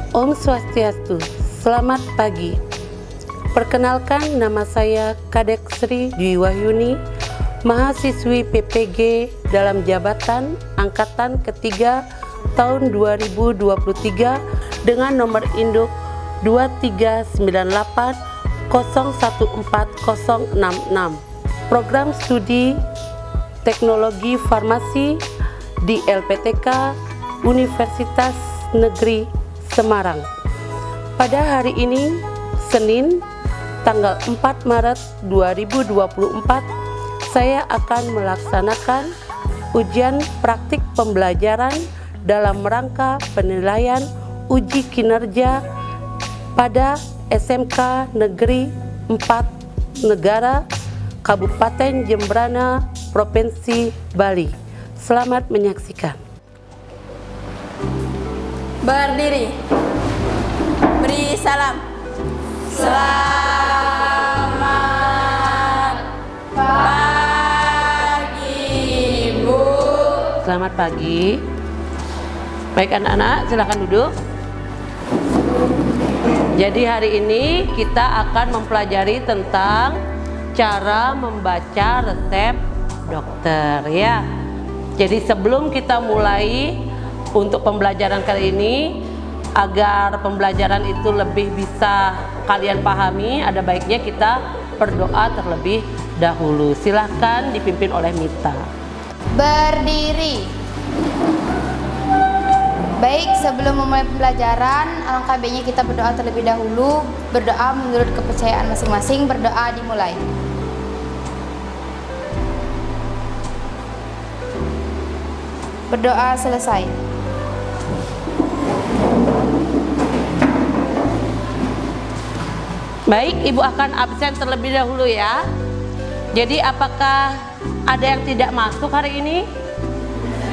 Om Swastiastu, selamat pagi. Perkenalkan, nama saya Kadek Sri Dwi Wahyuni, mahasiswi PPG dalam jabatan Angkatan Ketiga tahun 2023 dengan nomor induk 23980140066. Program studi Teknologi Farmasi di LPTK Universitas Negeri Semarang. Pada hari ini, Senin, tanggal 4 Maret 2024, saya akan melaksanakan ujian praktik pembelajaran dalam rangka penilaian uji kinerja pada SMK Negeri 4 Negara Kabupaten Jembrana, Provinsi Bali. Selamat menyaksikan. Berdiri. Beri salam. Selamat pagi, Bu. Selamat pagi. Baik anak-anak, silakan duduk. Jadi hari ini kita akan mempelajari tentang cara membaca resep dokter ya. Jadi sebelum kita mulai untuk pembelajaran kali ini, agar pembelajaran itu lebih bisa kalian pahami, ada baiknya kita berdoa terlebih dahulu. Silahkan dipimpin oleh Mita. Berdiri. Baik, sebelum memulai pembelajaran, alangkah baiknya kita berdoa terlebih dahulu. Berdoa menurut kepercayaan masing-masing. Berdoa dimulai. Berdoa selesai. Baik, Ibu akan absen terlebih dahulu ya. Jadi apakah ada yang tidak masuk hari ini?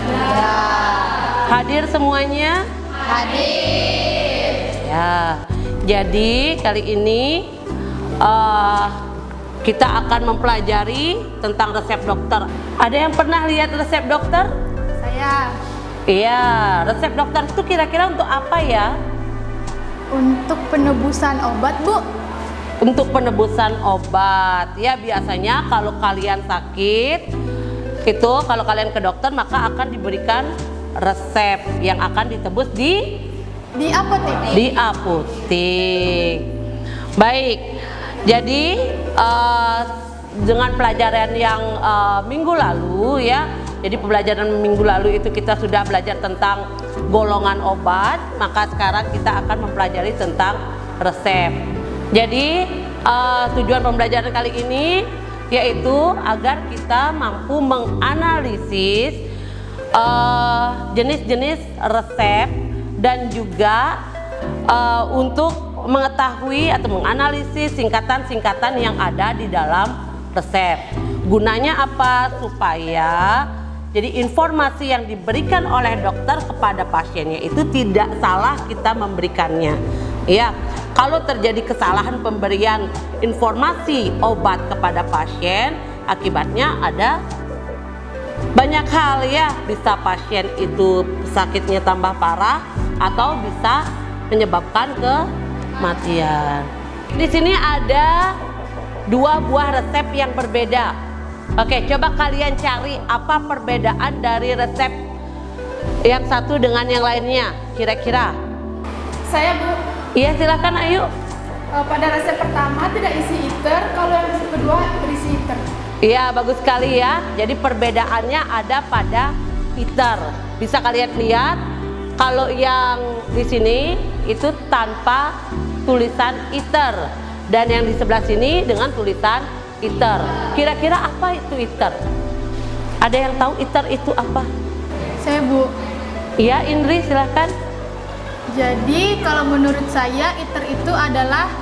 Ya. Hadir semuanya? Hadir. Ya. Jadi kali ini kita akan mempelajari tentang resep dokter. Ada yang pernah lihat resep dokter? Saya. Iya, resep dokter itu kira-kira untuk apa ya? Untuk penebusan obat, Bu. Untuk penebusan obat. Ya, biasanya kalau kalian sakit, itu kalau kalian ke dokter maka akan diberikan resep yang akan ditebus di apotek. Di apotek. Baik. Jadi dengan pelajaran yang minggu lalu ya. Jadi pembelajaran minggu lalu itu kita sudah belajar tentang golongan obat, maka sekarang kita akan mempelajari tentang resep. Jadi tujuan pembelajaran kali ini yaitu agar kita mampu menganalisis jenis-jenis resep dan juga untuk mengetahui atau menganalisis singkatan-singkatan yang ada di dalam resep. Gunanya apa? Supaya jadi informasi yang diberikan oleh dokter kepada pasiennya itu tidak salah kita memberikannya. Ya, kalau terjadi kesalahan pemberian informasi obat kepada pasien, akibatnya ada banyak hal ya. Bisa pasien itu sakitnya tambah parah atau bisa menyebabkan kematian. Di sini ada 2 buah resep yang berbeda. Oke, coba kalian cari apa perbedaan dari resep yang satu dengan yang lainnya, kira-kira. Saya, Bu. Iya, silakan ayo. Pada resep pertama tidak isi iter, kalau yang resep kedua berisi iter. Iya, bagus sekali ya. Jadi perbedaannya ada pada iter. Bisa kalian lihat kalau yang di sini itu tanpa tulisan iter dan yang di sebelah sini dengan tulisan iter. Kira-kira apa itu iter? Ada yang tahu iter itu apa? Saya, Bu. Iya, Indri silakan. Jadi kalau menurut saya iter itu adalah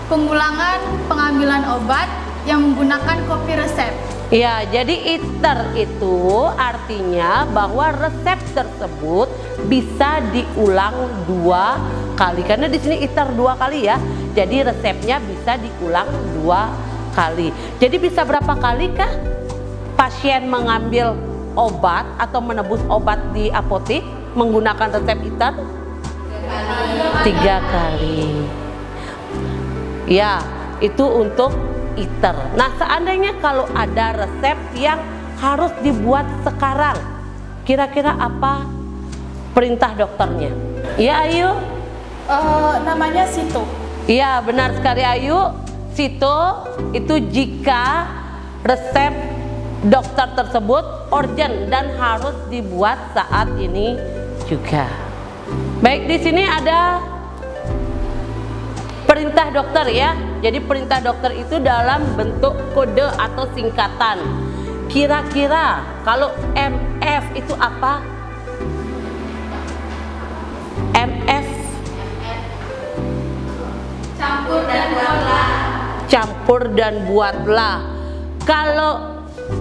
pengulangan pengambilan obat yang menggunakan kopi resep. Ya, jadi iter itu artinya bahwa resep tersebut bisa diulang 2 kali. Karena di sini iter 2 kali ya. Jadi resepnya bisa diulang 2 kali. Jadi bisa berapa kali kah pasien mengambil obat atau menebus obat di apotek menggunakan resep iter? 3 kali. Ya, itu untuk ITER. Nah, seandainya kalau ada resep yang harus dibuat sekarang, kira-kira apa perintah dokternya? Ya, Ayu? Namanya Sito. Iya, benar sekali Ayu. Sito itu jika resep dokter tersebut urgent dan harus dibuat saat ini juga. Baik, di sini ada perintah dokter ya. Jadi perintah dokter itu dalam bentuk kode atau singkatan. Kira-kira kalau MF itu apa? MF campur dan buatlah. Kalau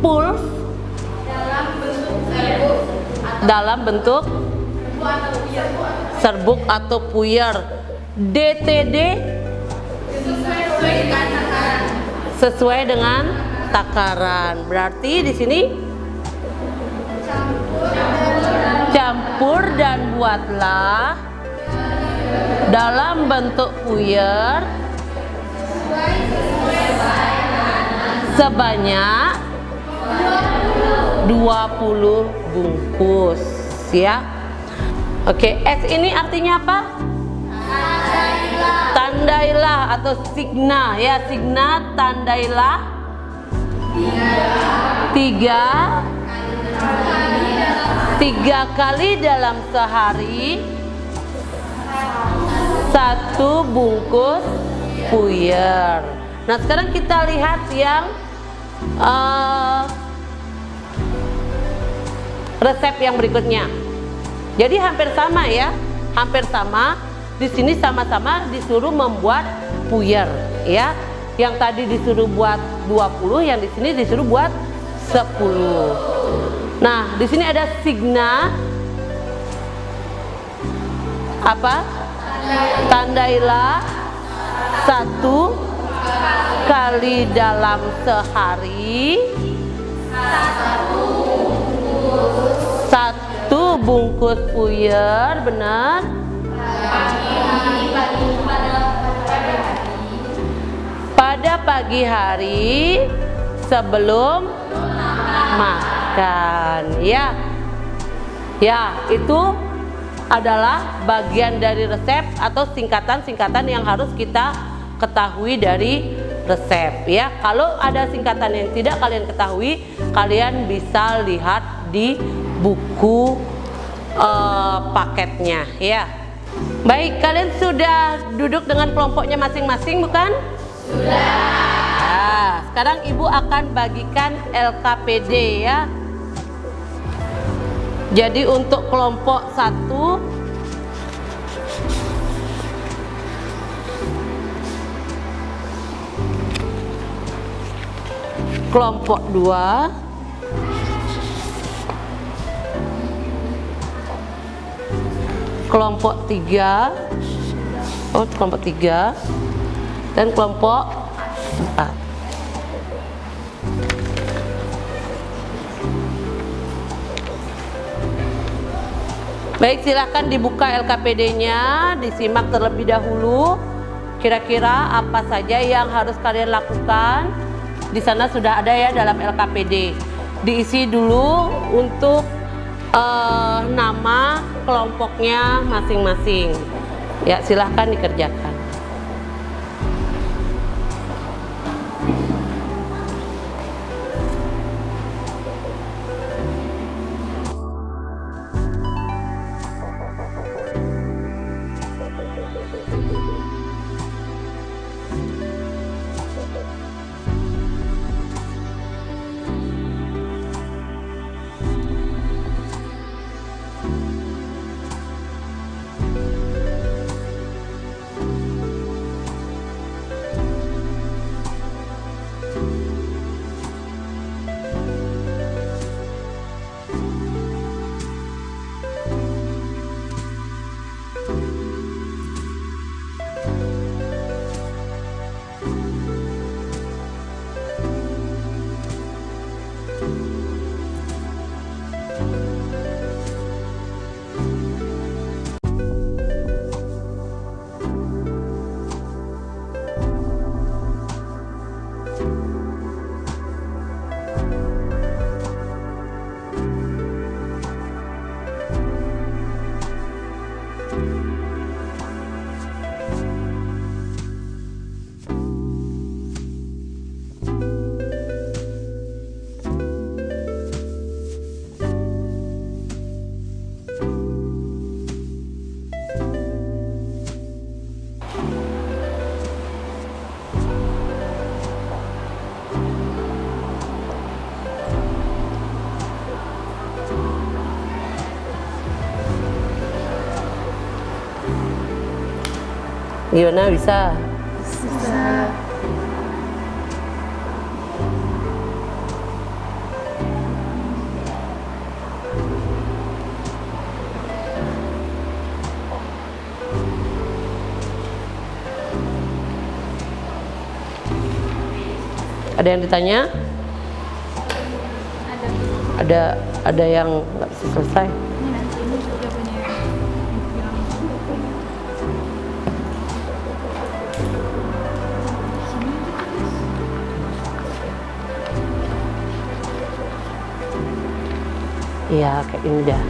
pulse dalam bentuk serbuk atau puyer. DTD sesuai dengan takaran. Berarti di sini campur dan buatlah dalam bentuk puyer sebanyak 20 bungkus ya. Oke, S ini artinya apa? Tandailah atau signa ya, signa tandailah 3 kali dalam sehari 1 bungkus puyer. Nah, sekarang kita lihat yang resep yang berikutnya. Jadi hampir sama ya, hampir sama. Di sini sama-sama disuruh membuat puyer ya. Yang tadi disuruh buat 20, yang di sini disuruh buat 10. Nah, di sini ada signa apa? Tandailah 1 kali dalam sehari 1 bungkus puyer, benar? Pada pagi hari sebelum makan ya. Ya, itu adalah bagian dari resep atau singkatan-singkatan yang harus kita ketahui dari resep ya. Kalau ada singkatan yang tidak kalian ketahui, kalian bisa lihat di buku paketnya ya. Baik, kalian sudah duduk dengan kelompoknya masing-masing bukan? Sudah. Nah, sekarang Ibu akan bagikan LKPD ya. Jadi untuk kelompok 1 kelompok 2 kelompok 3 kelompok 3 dan kelompok 4. Baik, silahkan dibuka LKPD-nya, disimak terlebih dahulu. Kira-kira apa saja yang harus kalian lakukan? Di sana sudah ada ya dalam LKPD. Diisi dulu untuk nama kelompoknya masing-masing. Ya, silahkan dikerjakan. Gimana, bisa? Bisa. Ada yang ditanya? Ada yang nggak bisa selesai? Ini nanti ini jawabannya. Iya, kayak ini dah.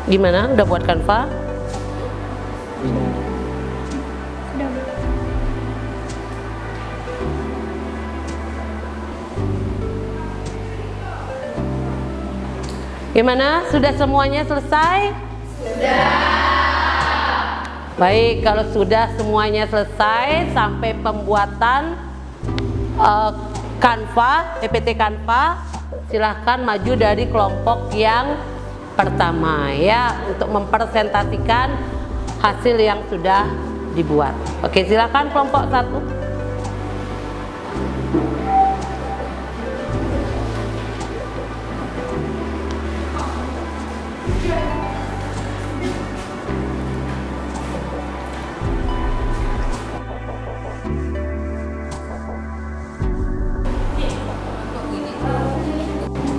Gimana? Udah buat Canva? Gimana? Sudah semuanya selesai? Sudah. Baik, kalau sudah semuanya selesai sampai pembuatan Canva, PPT Canva, silahkan maju dari kelompok yang pertama ya, untuk mempresentasikan hasil yang sudah dibuat. Oke, silakan kelompok 1.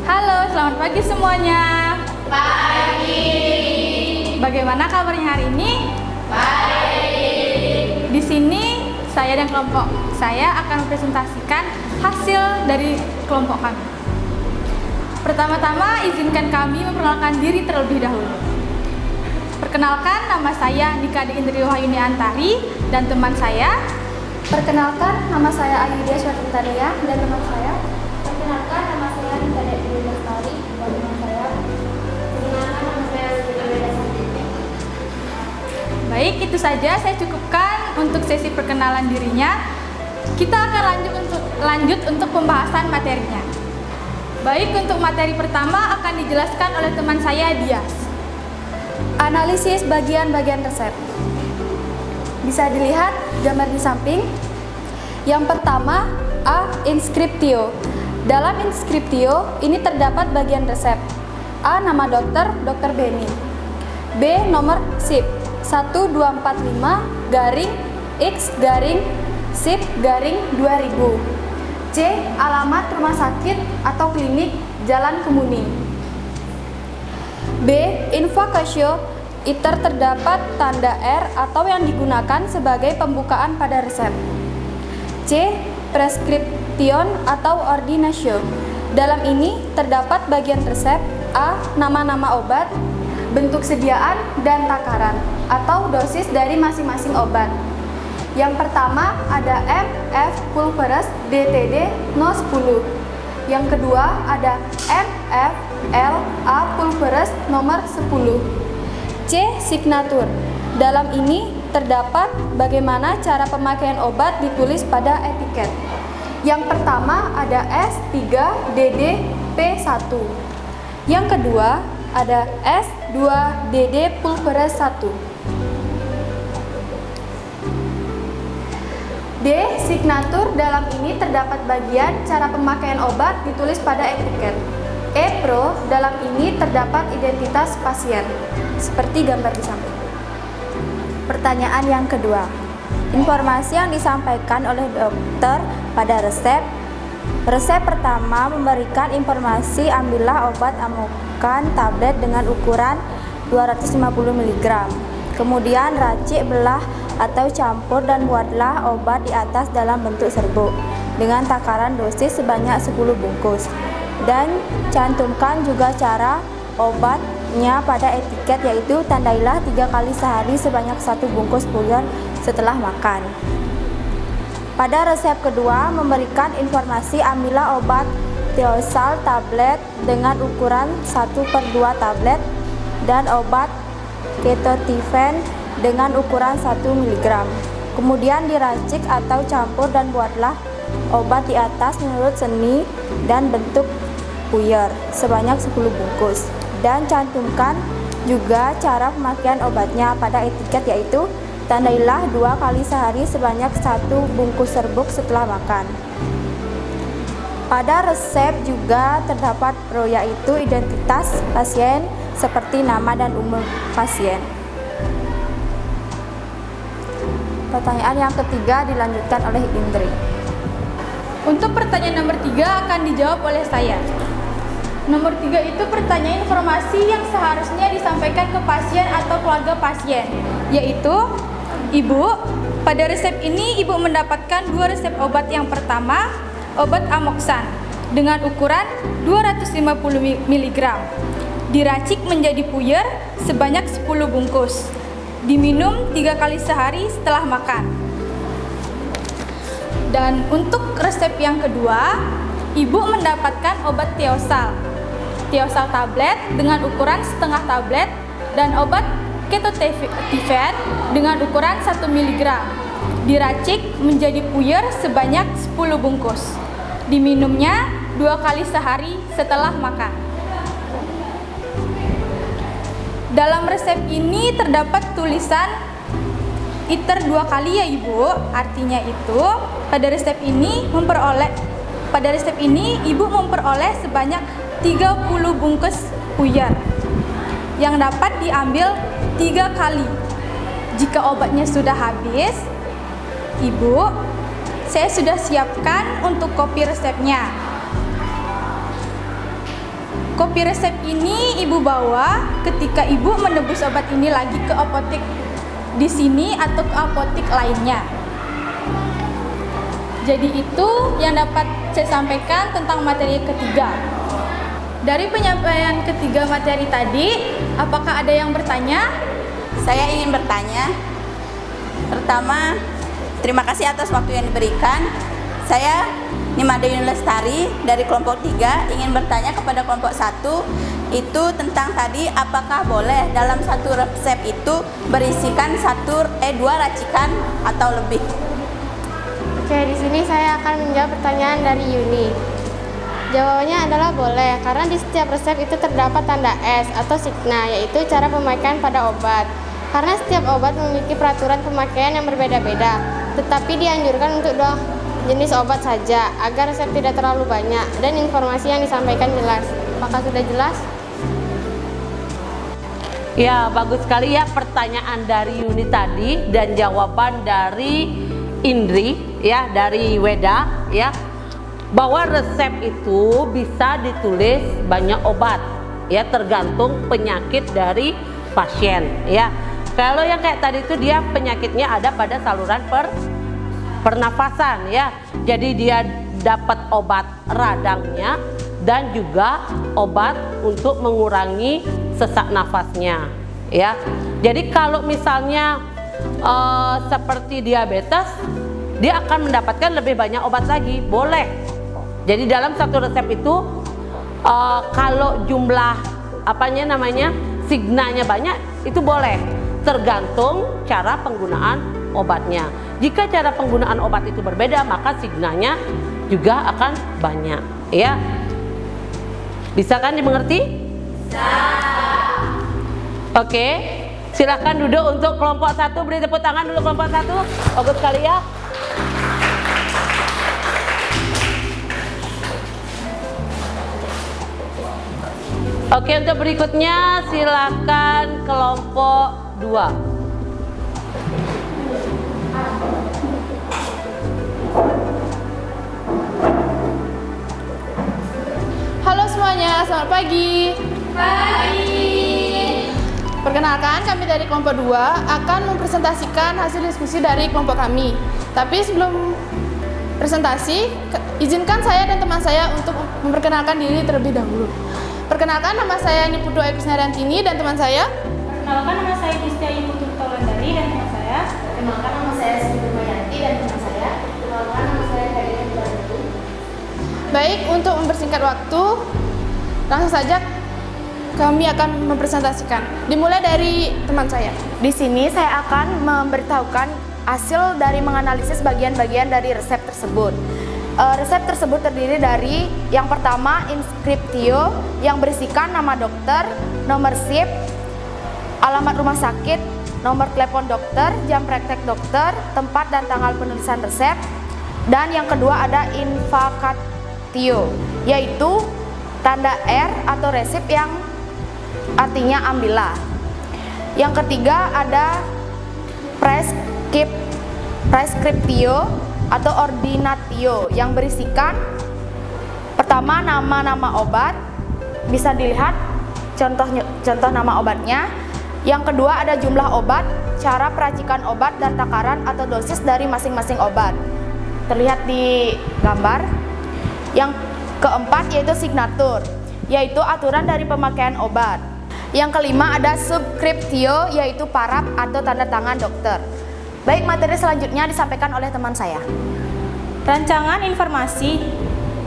Halo, selamat pagi semuanya. Pagi. Bagaimana kabarnya hari ini? Baik. Di sini saya dan kelompok saya akan mempresentasikan hasil dari kelompok kami. Pertama-tama izinkan kami memperkenalkan diri terlebih dahulu. Perkenalkan, nama saya Nikade Indri Wahyuni Antari dan teman saya. Perkenalkan, nama saya Ayudia Swatintania dan teman saya. Perkenalkan, nama saya Nikade Indri Lestari dan teman saya. Perkenalkan, nama saya Sudibeda Santini. Baik, itu saja saya cukupkan untuk sesi perkenalan dirinya. Kita akan lanjut untuk pembahasan materinya. Baik, untuk materi pertama akan dijelaskan oleh teman saya, Dias. Analisis bagian-bagian resep. Bisa dilihat gambar di samping. Yang pertama, A. Inscriptio. Dalam inskriptio ini terdapat bagian resep. A. Nama dokter, Dr. Beni. B. Nomor SIP 1245-X-SIP-2000. C. Alamat rumah sakit atau klinik Jalan Kemuning. B. Invokasio iter terdapat tanda R atau yang digunakan sebagai pembukaan pada resep. C. Prescription atau ordinatio. Dalam ini terdapat bagian resep. A. Nama-nama obat, bentuk sediaan, dan takaran atau dosis dari masing-masing obat. Yang pertama ada M, F, pulveres, DTD 010. Yang kedua ada M, F, L, A, pulveres nomor 10. C. Signatur. Dalam ini terdapat bagaimana cara pemakaian obat ditulis pada etiket. Yang pertama ada S3DD P1. Yang kedua ada S2DD pulveres 1. D. Signatur. Dalam ini terdapat bagian cara pemakaian obat ditulis pada etiket. E. Pro. Dalam ini terdapat identitas pasien seperti gambar di samping. Pertanyaan yang kedua. Informasi yang disampaikan oleh dokter pada resep. Resep pertama memberikan informasi ambillah obat amokan tablet dengan ukuran 250 mg. Kemudian racik, belah atau campur dan buatlah obat di atas dalam bentuk serbuk dengan takaran dosis sebanyak 10 bungkus. Dan cantumkan juga cara obatnya pada etiket, yaitu tandailah 3 kali sehari sebanyak 1 bungkus puyer setelah makan. Pada resep kedua memberikan informasi ambillah obat Thiosal tablet dengan ukuran 1/2 tablet dan obat Ketotifen dengan ukuran 1 mg. Kemudian diracik atau campur dan buatlah obat di atas menurut seni dan bentuk puyer sebanyak 10 bungkus. Dan cantumkan juga cara pemakaian obatnya pada etiket, yaitu tandailah 2 kali sehari sebanyak 1 bungkus serbuk setelah makan. Pada resep juga terdapat pro, yaitu identitas pasien seperti nama dan umur pasien. Pertanyaan yang ketiga dilanjutkan oleh Indri. Untuk pertanyaan nomor 3 akan dijawab oleh saya. Nomor 3 itu pertanyaan informasi yang seharusnya disampaikan ke pasien atau keluarga pasien, yaitu Ibu, pada resep ini Ibu mendapatkan 2 resep obat. Yang pertama, obat Amoxan dengan ukuran 250 mg. Diracik menjadi puyer sebanyak 10 bungkus. Diminum 3 kali sehari setelah makan. Dan untuk resep yang kedua, Ibu mendapatkan obat Thiosal tablet dengan ukuran setengah tablet dan obat Ketotifen dengan ukuran 1 mg. Diracik menjadi puyer sebanyak 10 bungkus. Diminumnya 2 kali sehari setelah makan. Dalam resep ini terdapat tulisan iter 2 kali ya Ibu. Artinya itu pada resep ini Ibu memperoleh sebanyak 30 bungkus puyer yang dapat diambil 3 kali. Jika obatnya sudah habis, Ibu, saya sudah siapkan untuk kopi resepnya. Kopi resep ini Ibu bawa ketika Ibu menebus obat ini lagi ke apotek di sini atau ke apotek lainnya. Jadi itu yang dapat saya sampaikan tentang materi ketiga. Dari penyampaian ketiga materi tadi, apakah ada yang bertanya? Saya ingin bertanya. Pertama, terima kasih atas waktu yang diberikan. Saya Nimade Yuni Lestari dari kelompok 3 ingin bertanya kepada kelompok 1 itu tentang tadi apakah boleh dalam satu resep itu berisikan 2 racikan atau lebih. Oke, di sini saya akan menjawab pertanyaan dari Yuni. Jawabannya adalah boleh, karena di setiap resep itu terdapat tanda S atau signa, yaitu cara pemakaian pada obat. Karena setiap obat memiliki peraturan pemakaian yang berbeda-beda, tetapi dianjurkan untuk jenis obat saja agar resep tidak terlalu banyak dan informasi yang disampaikan jelas. Apakah sudah jelas? Ya, bagus sekali ya pertanyaan dari Yuni tadi dan jawaban dari Indri ya, dari Weda ya, bahwa resep itu bisa ditulis banyak obat ya, tergantung penyakit dari pasien ya. Kalau yang kayak tadi itu dia penyakitnya ada pada saluran pernafasan ya, jadi dia dapat obat radangnya dan juga obat untuk mengurangi sesak nafasnya ya. Jadi kalau misalnya seperti diabetes, dia akan mendapatkan lebih banyak obat lagi, boleh. Jadi dalam satu resep itu kalau jumlah signanya banyak itu boleh, tergantung cara penggunaan obatnya. Jika cara penggunaan obat itu berbeda, maka signanya juga akan banyak ya. Bisa kan dimengerti? Bisa. Oke, silakan duduk untuk kelompok 1. Beri tepuk tangan dulu kelompok 1. Bagus sekali ya. Oke, untuk berikutnya silakan kelompok 2. Halo semuanya, selamat pagi. Perkenalkan, kami dari kelompok 2 akan mempresentasikan hasil diskusi dari kelompok kami. Tapi sebelum presentasi, izinkan saya dan teman saya untuk memperkenalkan diri terlebih dahulu. Perkenalkan, nama saya Niputu Ayu Krisnarantini dan teman saya. Perkenalkan, nama saya Gustia Iputu Taulandari dan teman saya. Perkenalkan, nama saya Siti Nurmayanti dan teman saya. Perkenalkan, nama saya Kadina Bulanti. Baik, untuk mempersingkat waktu, langsung saja kami akan mempresentasikan. Dimulai dari teman saya. Di sini saya akan memberitahukan hasil dari menganalisis bagian-bagian dari resep tersebut. Resep tersebut terdiri dari yang pertama inskriptio yang berisikan nama dokter, nomor SIP, alamat rumah sakit, nomor telepon dokter, jam praktek dokter, tempat dan tanggal penulisan resep. Dan yang kedua ada invacatio, yaitu tanda R atau resep yang artinya ambillah. Yang ketiga ada prescriptio atau ordinatio yang berisikan pertama nama-nama obat, bisa dilihat contoh nama obatnya. Yang kedua ada jumlah obat, cara peracikan obat dan takaran atau dosis dari masing-masing obat, terlihat di gambar. Yang keempat yaitu signatur, yaitu aturan dari pemakaian obat. Yang kelima ada subscriptio, yaitu paraf atau tanda tangan dokter. Baik, materi selanjutnya disampaikan oleh teman saya. Rancangan informasi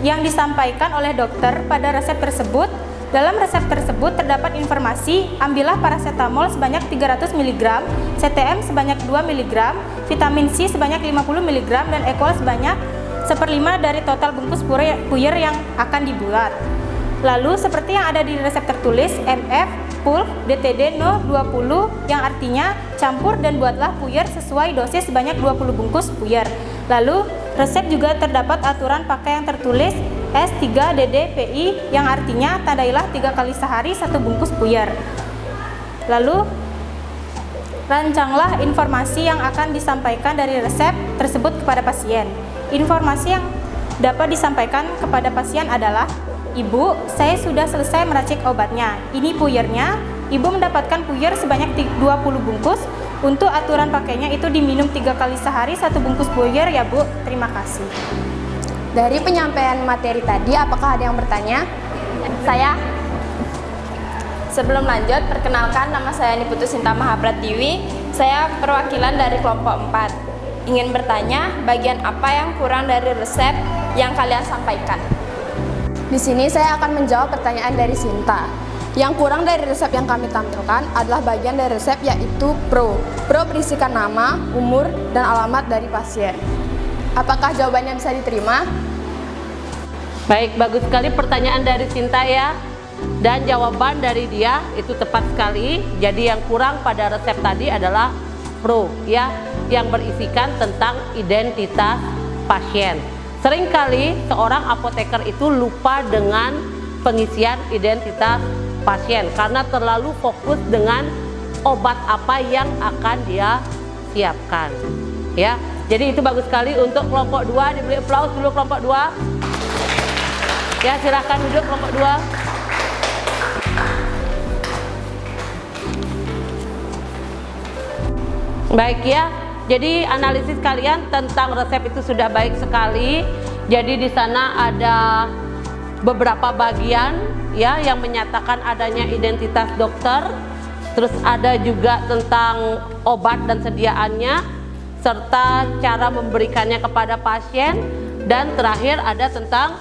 yang disampaikan oleh dokter pada resep tersebut. Dalam resep tersebut terdapat informasi ambillah paracetamol sebanyak 300 mg, CTM sebanyak 2 mg, vitamin C sebanyak 50 mg, dan ekol sebanyak 1/5 dari total bungkus puyer yang akan dibuat. Lalu seperti yang ada di resep tertulis, MF, pulp, DTD No 20 yang artinya campur dan buatlah puyer sesuai dosis sebanyak 20 bungkus puyer. Lalu resep juga terdapat aturan pakai yang tertulis S3DDPI yang artinya tandailah 3 kali sehari 1 bungkus puyer. Lalu rancanglah informasi yang akan disampaikan dari resep tersebut kepada pasien. Informasi yang dapat disampaikan kepada pasien adalah: Ibu, saya sudah selesai meracik obatnya. Ini puyernya. Ibu mendapatkan puyer sebanyak 20 bungkus. Untuk aturan pakainya itu diminum 3 kali sehari 1 bungkus puyer ya Bu. Terima kasih. Dari penyampaian materi tadi, apakah ada yang bertanya? Saya. Sebelum lanjut, perkenalkan, nama saya Niputu Sinta Mahapratiwi. Saya perwakilan dari kelompok 4. Ingin bertanya, bagian apa yang kurang dari resep yang kalian sampaikan? Di sini saya akan menjawab pertanyaan dari Sinta. Yang kurang dari resep yang kami tampilkan adalah bagian dari resep, yaitu pro. Pro berisikan nama, umur, dan alamat dari pasien. Apakah jawabannya bisa diterima? Baik, bagus sekali pertanyaan dari Sinta ya. Dan jawaban dari dia itu tepat sekali. Jadi yang kurang pada resep tadi adalah pro ya, yang berisikan tentang identitas pasien. Seringkali seorang apoteker itu lupa dengan pengisian identitas pasien karena terlalu fokus dengan obat apa yang akan dia siapkan. Ya, jadi itu bagus sekali untuk kelompok 2. Diberi aplaus dulu kelompok 2. Ya, silahkan duduk kelompok 2. Baik ya, jadi analisis kalian tentang resep itu sudah baik sekali. Jadi di sana ada beberapa bagian ya yang menyatakan adanya identitas dokter. Terus ada juga tentang obat dan sediaannya, serta cara memberikannya kepada pasien, dan terakhir ada tentang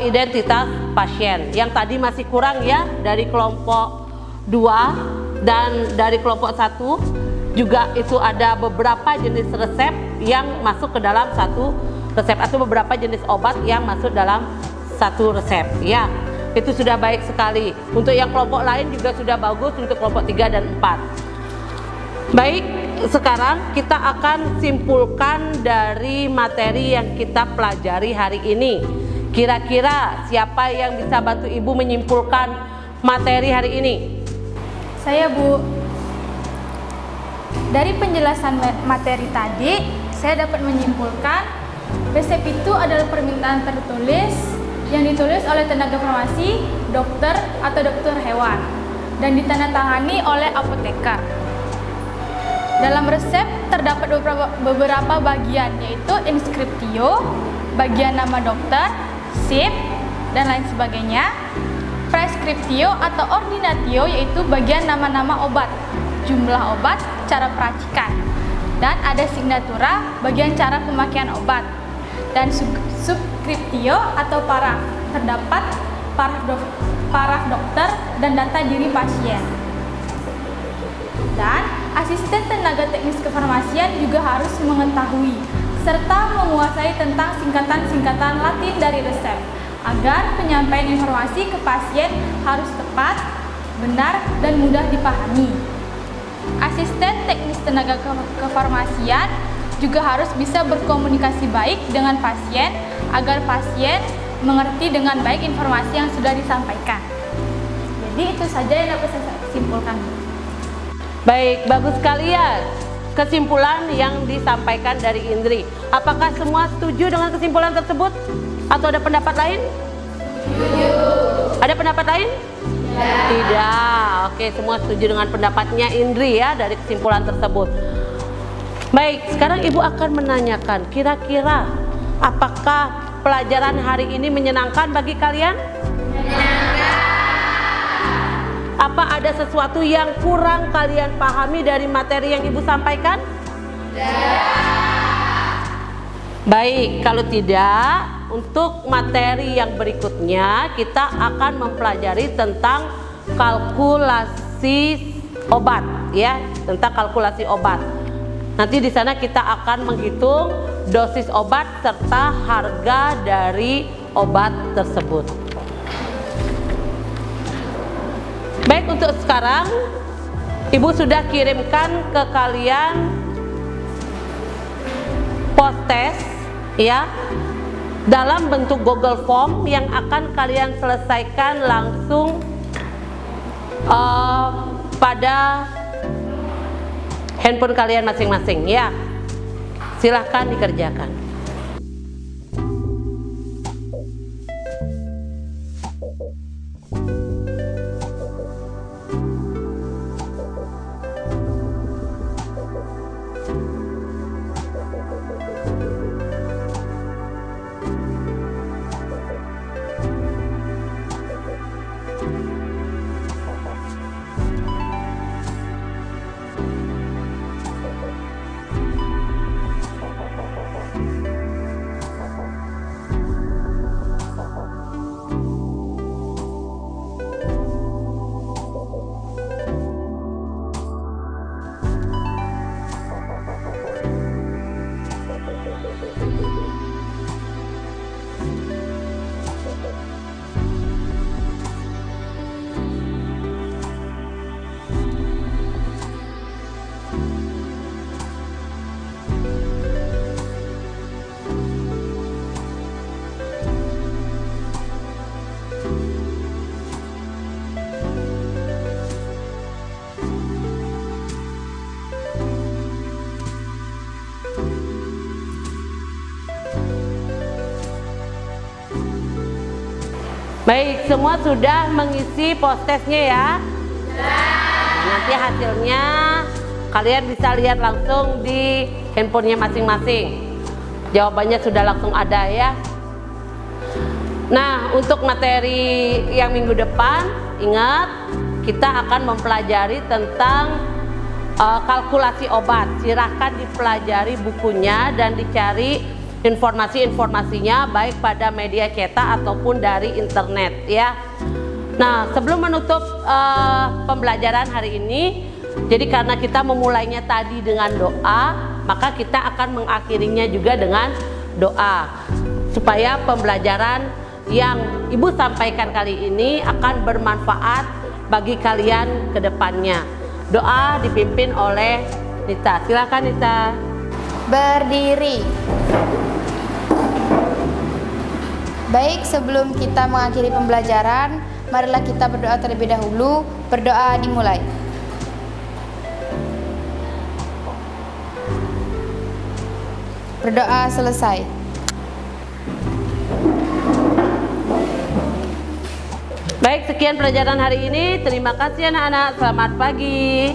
identitas pasien. Yang tadi masih kurang ya dari kelompok 2 dan dari kelompok 1 juga itu ada beberapa jenis resep yang masuk ke dalam satu resep atau beberapa jenis obat yang masuk dalam satu resep ya. Itu sudah baik sekali. Untuk yang kelompok lain juga sudah bagus untuk kelompok 3 dan 4. Baik, sekarang kita akan simpulkan dari materi yang kita pelajari hari ini. Kira-kira siapa yang bisa bantu Ibu menyimpulkan materi hari ini? Saya, Bu. Dari penjelasan materi tadi, saya dapat menyimpulkan resep itu adalah permintaan tertulis yang ditulis oleh tenaga farmasi, dokter atau dokter hewan dan ditandatangani oleh apoteker. Dalam resep terdapat beberapa bagian, yaitu inskriptio, bagian nama dokter, sip, dan lain sebagainya. Preskriptio atau ordinatio, yaitu bagian nama-nama obat, jumlah obat, cara peracikan. Dan ada signatura, bagian cara pemakaian obat. Dan subskriptio atau paraf, terdapat paraf dokter dan data diri pasien. Dan asisten tenaga teknis kefarmasian juga harus mengetahui serta menguasai tentang singkatan-singkatan Latin dari resep agar penyampaian informasi ke pasien harus tepat, benar, dan mudah dipahami. Asisten teknis tenaga kefarmasian juga harus bisa berkomunikasi baik dengan pasien agar pasien mengerti dengan baik informasi yang sudah disampaikan. Jadi itu saja yang dapat saya simpulkan. Baik, bagus sekali ya kesimpulan yang disampaikan dari Indri. Apakah semua setuju dengan kesimpulan tersebut? Atau ada pendapat lain? Setuju. Ada pendapat lain? Tidak. Oke, semua setuju dengan pendapatnya Indri ya dari kesimpulan tersebut. Baik, sekarang Ibu akan menanyakan, kira-kira apakah pelajaran hari ini menyenangkan bagi kalian? Menyenangkan. Apa ada sesuatu yang kurang kalian pahami dari materi yang Ibu sampaikan? Tidak. Baik, kalau tidak, untuk materi yang berikutnya kita akan mempelajari tentang kalkulasi obat ya, tentang kalkulasi obat. Nanti di sana kita akan menghitung dosis obat serta harga dari obat tersebut. Baik, untuk sekarang Ibu sudah kirimkan ke kalian post test ya dalam bentuk Google Form yang akan kalian selesaikan langsung pada handphone kalian masing-masing ya. Silahkan dikerjakan. Baik, semua sudah mengisi post-testnya ya? Nanti hasilnya kalian bisa lihat langsung di handphonenya masing-masing. Jawabannya sudah langsung ada ya. Nah, untuk materi yang minggu depan, ingat kita akan mempelajari tentang kalkulasi obat. Silahkan dipelajari bukunya dan dicari informasi-informasinya baik pada media cetak ataupun dari internet ya. Nah, sebelum menutup pembelajaran hari ini, jadi karena kita memulainya tadi dengan doa, maka kita akan mengakhirinya juga dengan doa supaya pembelajaran yang Ibu sampaikan kali ini akan bermanfaat bagi kalian ke depannya. Doa dipimpin oleh Nita. Silakan Nita. Berdiri. Baik, sebelum kita mengakhiri pembelajaran, marilah kita berdoa terlebih dahulu. Berdoa dimulai. Berdoa selesai. Baik, sekian pelajaran hari ini. Terima kasih anak-anak. Selamat pagi.